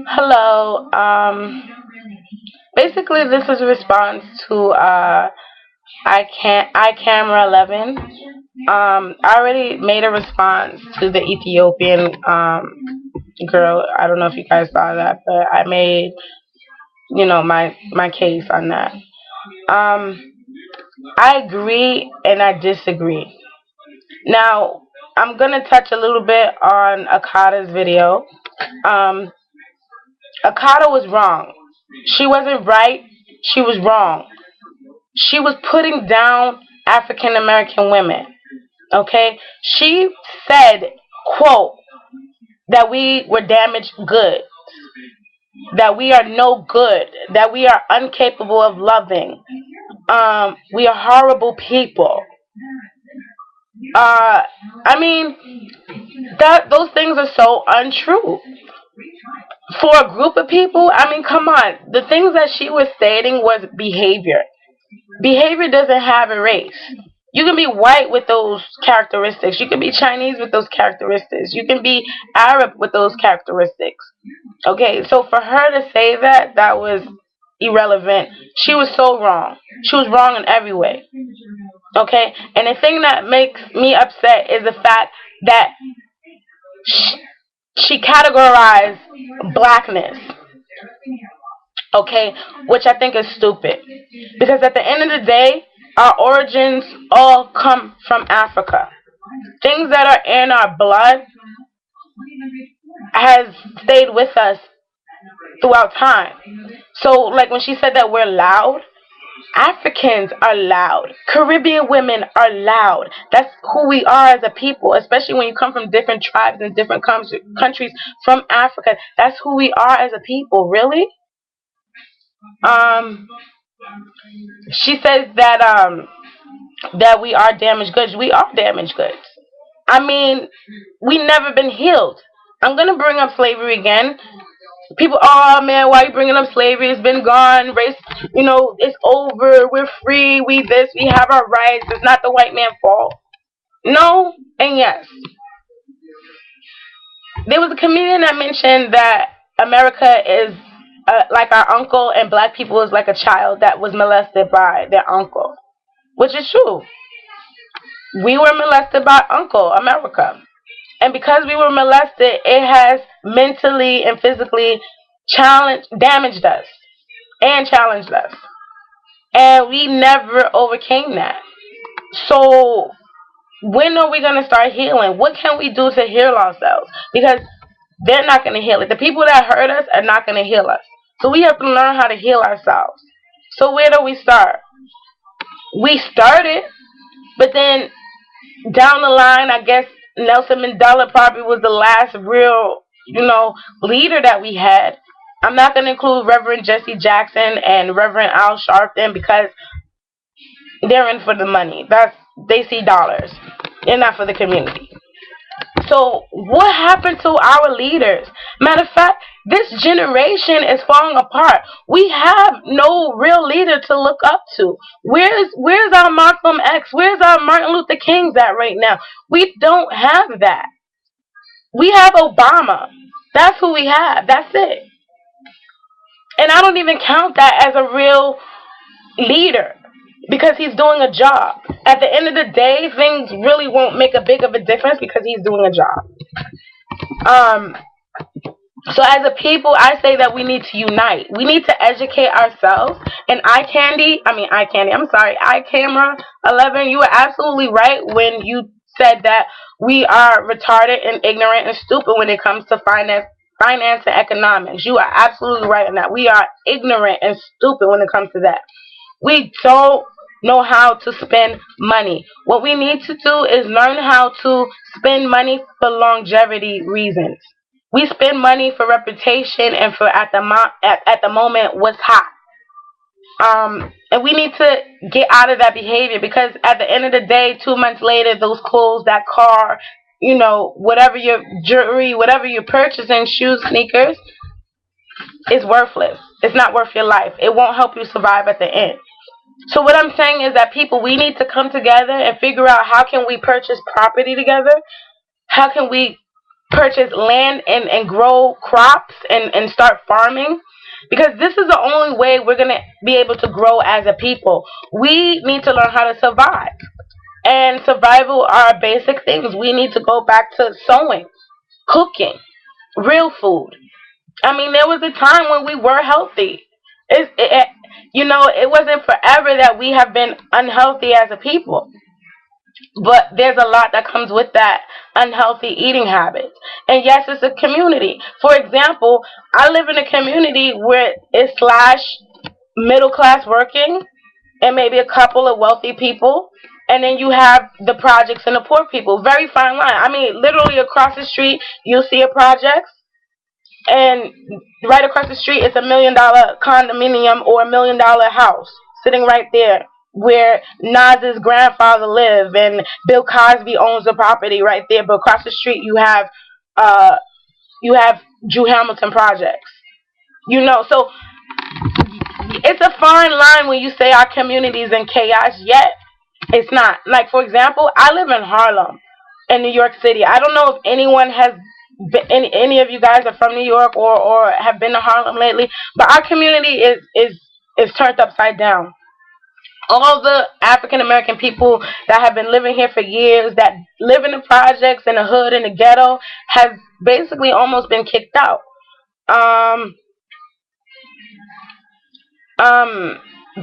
Hello. Basically, this is a response to I camera 11. I already made a response to the Ethiopian girl. I don't know if you guys saw that, but I made my case on that. Um, I agree and I disagree. Now, I'm gonna touch a little bit on Akata's video. Um, Akata was wrong. She wasn't right. She was wrong. She was putting down African American women. Okay? She said, quote, that we were damaged goods, that we are no good, that we are incapable of loving. We are horrible people. Uh, I mean, that those things are so untrue. For a group of people, I mean, come on. The things that she was stating was behavior. Behavior doesn't have a race. You can be white with those characteristics. You can be Chinese with those characteristics. You can be Arab with those characteristics. Okay, so for her to say that, that was irrelevant. She was so wrong. She was wrong in every way. Okay, and the thing that makes me upset is the fact that she categorized blackness, okay, which I think is stupid. Because at the end of the day, our origins all come from Africa. Things that are in our blood has stayed with us throughout time. So, like when she said that we're loud, Africans are loud. Caribbean women are loud. That's who we are as a people, especially when you come from different tribes and different countries from Africa. That's who we are as a people, really? Um, she says that we are damaged goods. We are damaged goods. I mean, we never been healed. I'm gonna bring up slavery again. People, oh man, why are you bringing up slavery? It's been gone. Race, it's over. We're free. We this. We have our rights. It's not the white man's fault. No and yes. There was a comedian that mentioned that America is like our uncle, and black people is like a child that was molested by their uncle, which is true. We were molested by Uncle America. And because we were molested, it has mentally and physically damaged us and challenged us. And we never overcame that. So when are we going to start healing? What can we do to heal ourselves? Because they're not going to heal it. The people that hurt us are not going to heal us. So we have to learn how to heal ourselves. So where do we start? We started, but then down the line, I guess Nelson Mandela probably was the last real, leader that we had. I'm not going to include Reverend Jesse Jackson and Reverend Al Sharpton because they're in for the money. They see dollars. They're not for the community. So what happened to our leaders? Matter of fact, this generation is falling apart. We have no real leader to look up to. Where's our Malcolm X? Where's our Martin Luther Kings at right now? We don't have that. We have Obama. That's who we have. That's it. And I don't even count that as a real leader because he's doing a job. At the end of the day, things really won't make a big of a difference because he's doing a job. So as a people, I say that we need to unite. We need to educate ourselves. And iCamera 11, you were absolutely right when you said that we are retarded and ignorant and stupid when it comes to finance and economics. You are absolutely right in that. We are ignorant and stupid when it comes to that. We don't know how to spend money. What we need to do is learn how to spend money for longevity reasons. We spend money for reputation and for at the moment what's hot. And we need to get out of that behavior because at the end of the day, 2 months later, those clothes, that car, whatever your jewelry, whatever you're purchasing, shoes, sneakers, is worthless. It's not worth your life. It won't help you survive at the end. So what I'm saying is that people, we need to come together and figure out how can we purchase property together? How can we purchase land and grow crops and start farming, because this is the only way we're going to be able to grow as a people. We need to learn how to survive. And survival are basic things. We need to go back to sewing, cooking, real food. I mean, there was a time when we were healthy. It wasn't forever that we have been unhealthy as a people. But there's a lot that comes with that unhealthy eating habits. And yes, it's a community. For example, I live in a community where it's slash middle class working and maybe a couple of wealthy people. And then you have the projects and the poor people. Very fine line. I mean, literally across the street, you'll see a project, and right across the street it's $1 million condominium or $1 million house sitting right there where Nas's grandfather lived, and Bill Cosby owns the property right there. But across the street uh you have Drew Hamilton projects. So it's a fine line when you say our community is in chaos, yet it's not. Like, for example, I live in Harlem in New York City. I don't know if anyone has any of you guys are from New York or have been to Harlem lately, but our community is turned upside down. All the African American people that have been living here for years, that live in the projects, in the hood, in the ghetto, have basically almost been kicked out. Um,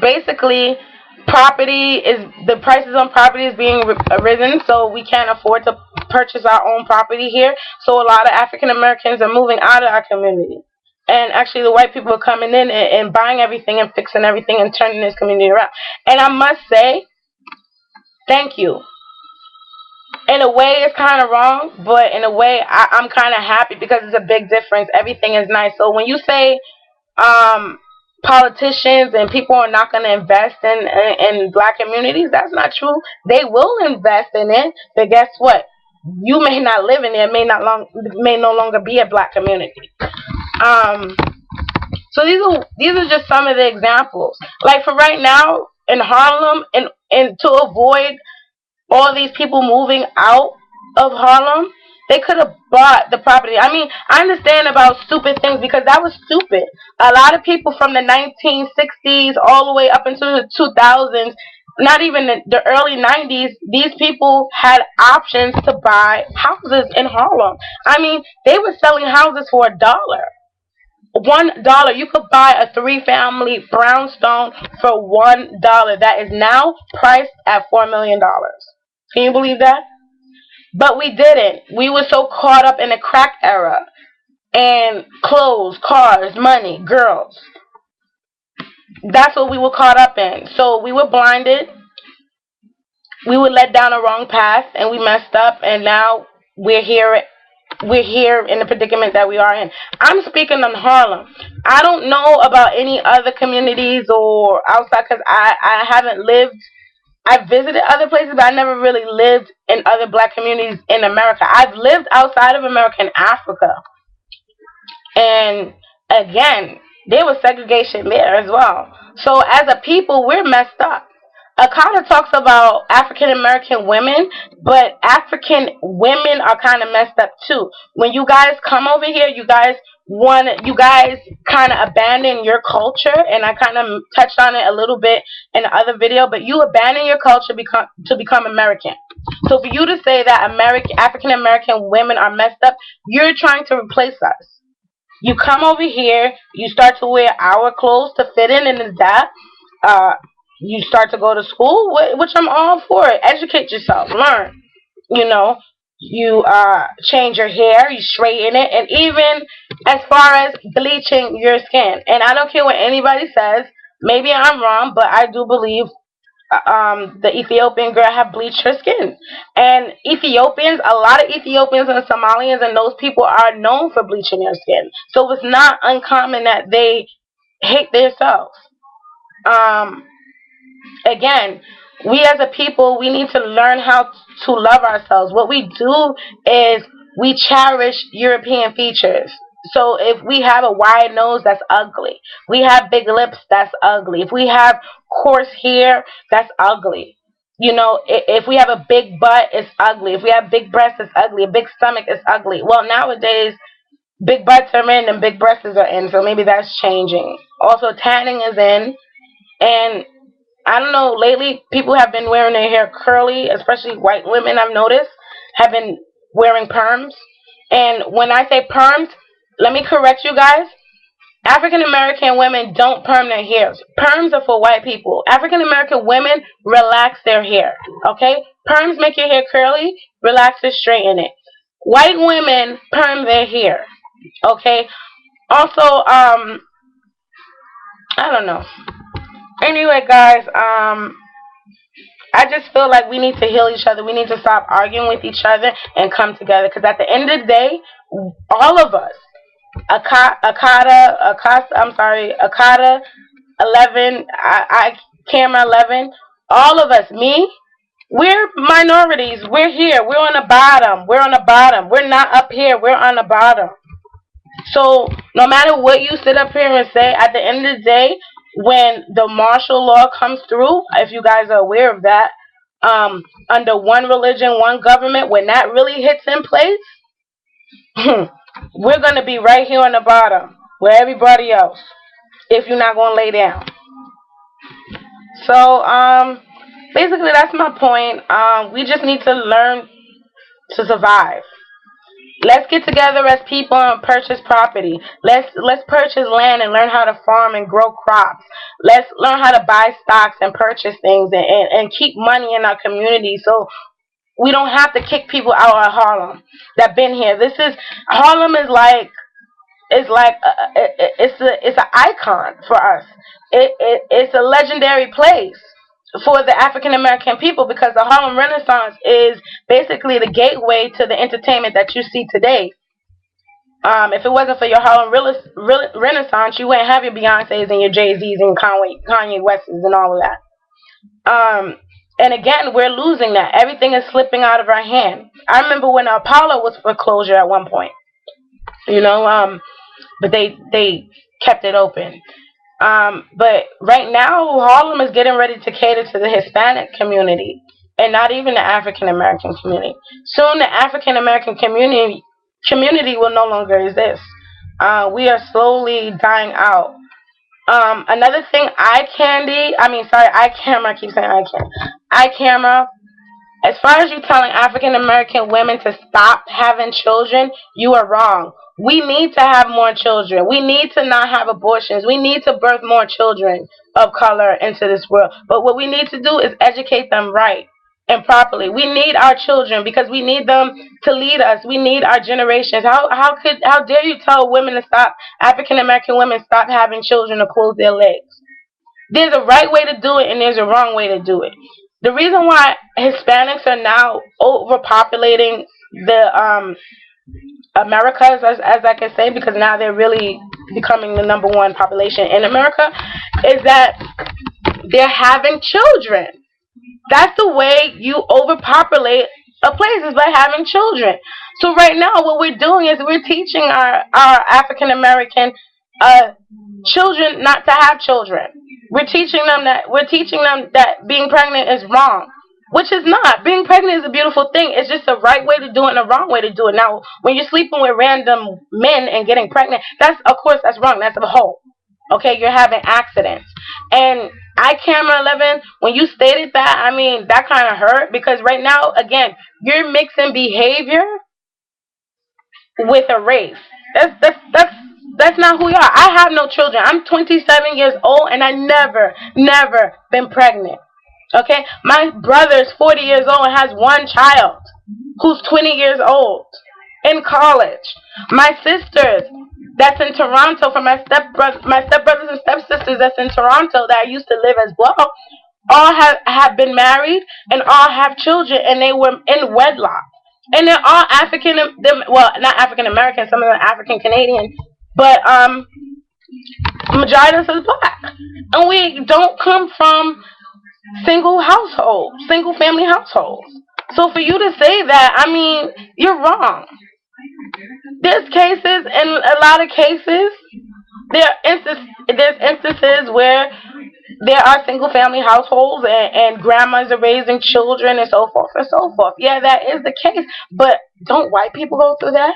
Basically, the prices on property is being risen, so we can't afford to purchase our own property here. So a lot of African Americans are moving out of our community, and actually the white people are coming in and buying everything and fixing everything and turning this community around. And I must say, thank you. In a way, it's kind of wrong, but in a way, I'm kind of happy because it's a big difference. Everything is nice. So when you say um, politicians and people are not going to invest in black communities, that's not true. They will invest in it, but guess what? You may not live in it. It may no longer be a black community. Um, so these are just some of the examples. Like for right now in Harlem, and to avoid all these people moving out of Harlem, they could have bought the property. I mean, I understand about stupid things because that was stupid. A lot of people from the 1960s all the way up into the 2000s, not even the early 90s, these people had options to buy houses in Harlem. I mean, they were selling houses for $1. $1. You could buy a 3-family brownstone for $1. That is now priced at $4 million. Can you believe that? But we didn't. We were so caught up in the crack era and clothes, cars, money, girls. That's what we were caught up in. So we were blinded. We were led down a wrong path, and we messed up. And now we're here. We're here in the predicament that we are in. I'm speaking on Harlem. I don't know about any other communities or outside because I haven't lived. I've visited other places, but I never really lived in other black communities in America. I've lived outside of America in Africa. And again, there was segregation there as well. So as a people, we're messed up. Akata talks about African American women, but African women are kind of messed up too. When you guys come over here, you guys kind of abandon your culture, and I kind of touched on it a little bit in the other video, but you abandon your culture to become American. So for you to say that African American women are messed up, you're trying to replace us. You come over here, you start to wear our clothes to fit in, and it's that. You start to go to school, which I'm all for. Educate yourself, learn. You change your hair, you straighten it, and even as far as bleaching your skin. And I don't care what anybody says. Maybe I'm wrong, but I do believe the Ethiopian girl have bleached her skin. And a lot of Ethiopians and Somalians and those people are known for bleaching their skin. So it's not uncommon that they hate themselves. Again, we as a people, we need to learn how to love ourselves. What we do is we cherish European features. So if we have a wide nose, that's ugly. We have big lips, that's ugly. If we have coarse hair, that's ugly. You know, if we have a big butt, it's ugly. If we have big breasts, it's ugly. A big stomach, it's ugly. Well, nowadays, big butts are in and big breasts are in, so maybe that's changing. Also, tanning is in, and I don't know, lately people have been wearing their hair curly, especially white women, I've noticed, have been wearing perms. And when I say perms, let me correct you guys. African American women don't perm their hair. Perms are for white people. African American women relax their hair. Okay? Perms make your hair curly, relax it, straighten it. White women perm their hair. Okay? Also, I don't know. Anyway, guys, I just feel like we need to heal each other. We need to stop arguing with each other and come together. Because at the end of the day, all of us, Akata 11, I Camera 11, all of us, me, we're minorities. We're here. We're on the bottom. We're on the bottom. We're not up here. We're on the bottom. So no matter what you sit up here and say, at the end of the day, when the martial law comes through, if you guys are aware of that, under one religion, one government, when that really hits in place, we're going to be right here on the bottom with everybody else if you're not going to lay down. So, basically, that's my point. We just need to learn to survive. Let's get together as people and purchase property. Let's purchase land and learn how to farm and grow crops. Let's learn how to buy stocks and purchase things and keep money in our community so we don't have to kick people out of Harlem that been here. Harlem is like it's an icon for us. It's a legendary place for the African American people because the Harlem Renaissance is basically the gateway to the entertainment that you see today. If it wasn't for your Harlem Renaissance, you wouldn't have your Beyoncés and your Jay-Z's and Kanye West's and all of that. And again, we're losing that. Everything is slipping out of our hand. I remember when Apollo was foreclosure at one point, but they kept it open. But right now, Harlem is getting ready to cater to the Hispanic community and not even the African American community. Soon, the African American community will no longer exist. We are slowly dying out. Another thing, iCamera, I keep saying iCamera. As far as you telling African American women to stop having children, you are wrong. We need to have more children. We need to not have abortions. We need to birth more children of color into this world. But what we need to do is educate them right and properly. We need our children because we need them to lead us. We need our generations. How dare you tell women to stop, African American women, stop having children or close their legs? There's a right way to do it and there's a wrong way to do it. The reason why Hispanics are now overpopulating the Americas, as I can say, because now they're really becoming the number one population in America, is that they're having children. That's the way you overpopulate a place, is by having children. So right now what we're doing is we're teaching our African American children not to have children. We're teaching them that being pregnant is wrong, which is not. Being pregnant is a beautiful thing. It's just the right way to do it and the wrong way to do it. Now, when you're sleeping with random men and getting pregnant, that's wrong. That's a whole. Okay, you're having accidents. And iCamera 11, when you stated that, that kind of hurt because right now, again, you're mixing behavior with a race. That's not who you are. I have no children. I'm 27 years old and I never been pregnant. Okay? My brother's 40 years old and has one child who's 20 years old in college. My sisters that's in Toronto, for my stepbrothers and stepsisters that's in Toronto that I used to live as well, all have been married and all have children and they were in wedlock. And they're all not African American, some of them are African Canadian, but majority of us is black. And we don't come from single family households. So for you to say that, you're wrong. There's cases, in a lot of cases, there's instances where there are single family households and grandmas are raising children and so forth and so forth. Yeah, that is the case. But don't white people go through that?